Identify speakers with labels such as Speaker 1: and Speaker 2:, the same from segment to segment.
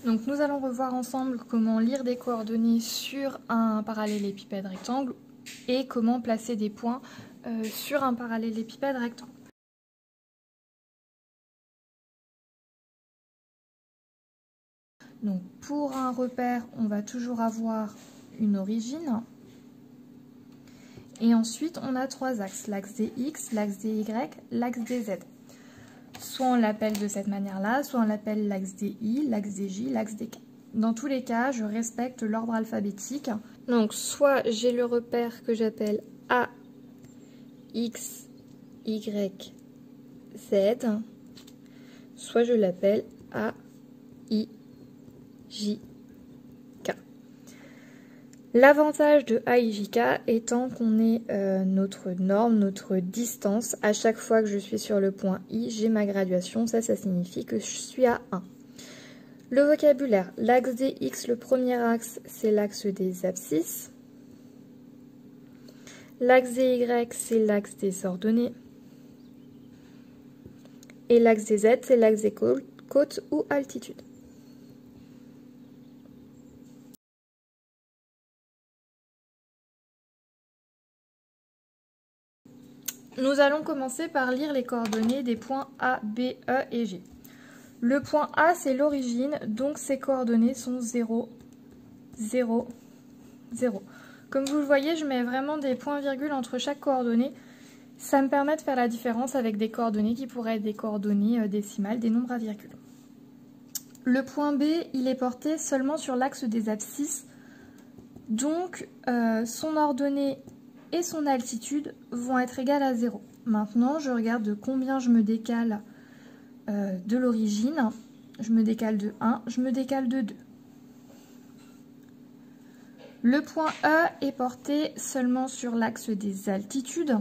Speaker 1: Donc nous allons revoir ensemble comment lire des coordonnées sur un parallélépipède rectangle et comment placer des points sur un parallélépipède rectangle. Donc pour un repère, on va toujours avoir une origine. Et ensuite, on a trois axes, l'axe des X, l'axe des Y, l'axe des Z. Soit on l'appelle de cette manière-là, soit on l'appelle l'axe des I, l'axe des J, l'axe des K. Dans tous les cas, je respecte l'ordre alphabétique. Donc, soit j'ai le repère que j'appelle A, X, Y, Z, soit je l'appelle A, I, J, K. L'avantage de AIJK étant qu'on ait notre norme, notre distance. À chaque fois que je suis sur le point I, j'ai ma graduation. Ça signifie que je suis à 1. Le vocabulaire. L'axe des X, le premier axe, c'est l'axe des abscisses. L'axe des Y, c'est l'axe des ordonnées. Et l'axe des Z, c'est l'axe des côtes ou altitudes. Nous allons commencer par lire les coordonnées des points A, B, E et G. Le point A, c'est l'origine, donc ses coordonnées sont 0, 0, 0. Comme vous le voyez, je mets vraiment des points-virgules entre chaque coordonnée. Ça me permet de faire la différence avec des coordonnées qui pourraient être des coordonnées décimales, des nombres à virgule. Le point B, il est porté seulement sur l'axe des abscisses, donc son ordonnée et son altitude vont être égales à 0. Maintenant, je regarde de combien je me décale de l'origine. Je me décale de 1, je me décale de 2. Le point E est porté seulement sur l'axe des altitudes.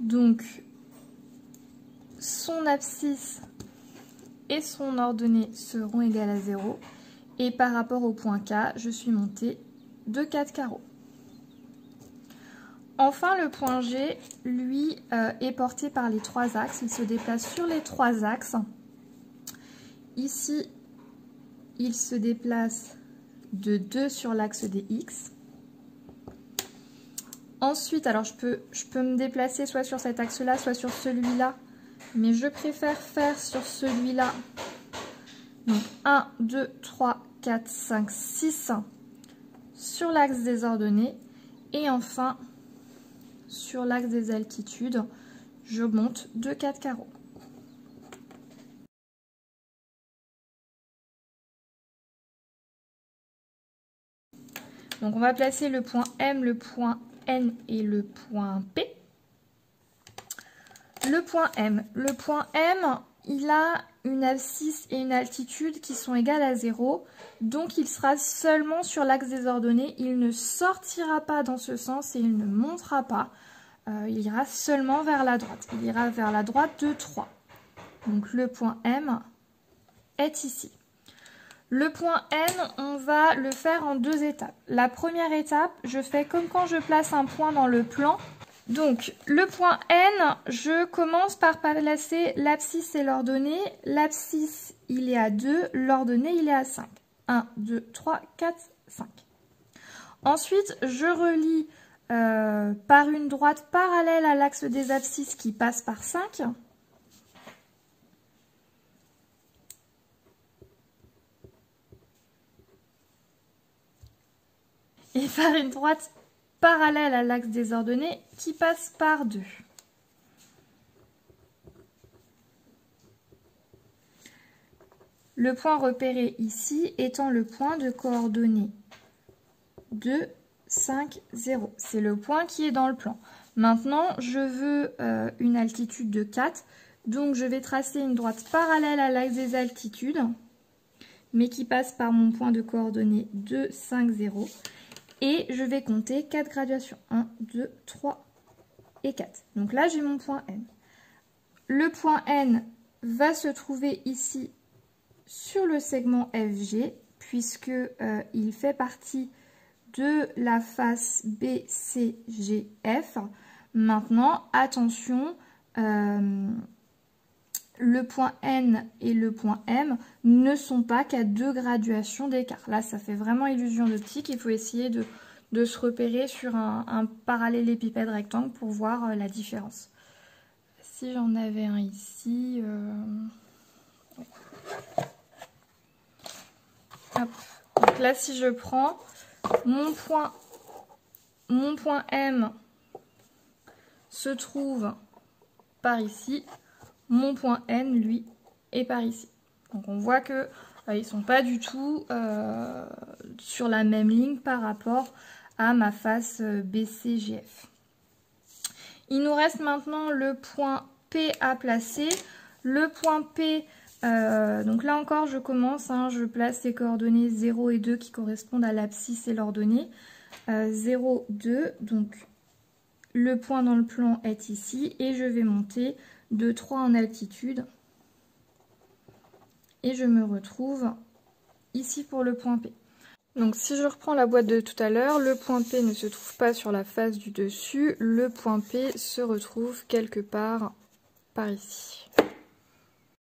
Speaker 1: Donc, son abscisse et son ordonnée seront égales à 0. Et par rapport au point K, je suis montée de 4 carreaux. Enfin, le point G, lui, est porté par les trois axes. Il se déplace sur les trois axes. Ici, il se déplace de 2 sur l'axe des X. Ensuite, alors je peux me déplacer soit sur cet axe-là, soit sur celui-là. Mais je préfère faire sur celui-là. Donc 1, 2, 3, 4, 5, 6 sur l'axe des ordonnées. Et enfin, sur l'axe des altitudes, je monte de 4 carreaux. Donc on va placer le point M, le point N et le point P. Le point M, il a une abscisse et une altitude qui sont égales à 0. Donc il sera seulement sur l'axe des ordonnées. Il ne sortira pas dans ce sens et il ne montera pas. Il ira seulement vers la droite. Il ira vers la droite de 3. Donc le point M est ici. Le point N, on va le faire en 2 étapes. La première étape, je fais comme quand je place un point dans le plan. Donc le point N, je commence par placer l'abscisse et l'ordonnée. L'abscisse, il est à 2, l'ordonnée, il est à 5. 1, 2, 3, 4, 5. Ensuite, je relie par une droite parallèle à l'axe des abscisses qui passe par 5. Et par une droite parallèle à l'axe des ordonnées qui passe par 2. Le point repéré ici étant le point de coordonnées 2, 5, 0. C'est le point qui est dans le plan. Maintenant, je veux une altitude de 4. Donc, je vais tracer une droite parallèle à l'axe des altitudes, mais qui passe par mon point de coordonnées 2, 5, 0. Et je vais compter 4 graduations. 1, 2, 3 et 4. Donc là, j'ai mon point N. Le point N va se trouver ici sur le segment FG, puisque il fait partie de la face BCGF. Maintenant, attention, le point N et le point M ne sont pas qu'à 2 graduations d'écart. Là, ça fait vraiment illusion d'optique. Il faut essayer de se repérer sur un parallélépipède rectangle pour voir la différence. Si j'en avais un ici... Hop. Donc là, si je prends mon point M se trouve par ici, mon point N, lui, est par ici. Donc on voit que ils ne sont pas du tout sur la même ligne par rapport à ma face BCGF. Il nous reste maintenant le point P à placer. Le point P, donc là encore je commence, je place les coordonnées 0 et 2 qui correspondent à l'abscisse et l'ordonnée. 0, 2, donc le point dans le plan est ici et je vais monter de 3 en altitude. Et je me retrouve ici pour le point P. Donc si je reprends la boîte de tout à l'heure, le point P ne se trouve pas sur la face du dessus, le point P se retrouve quelque part par ici.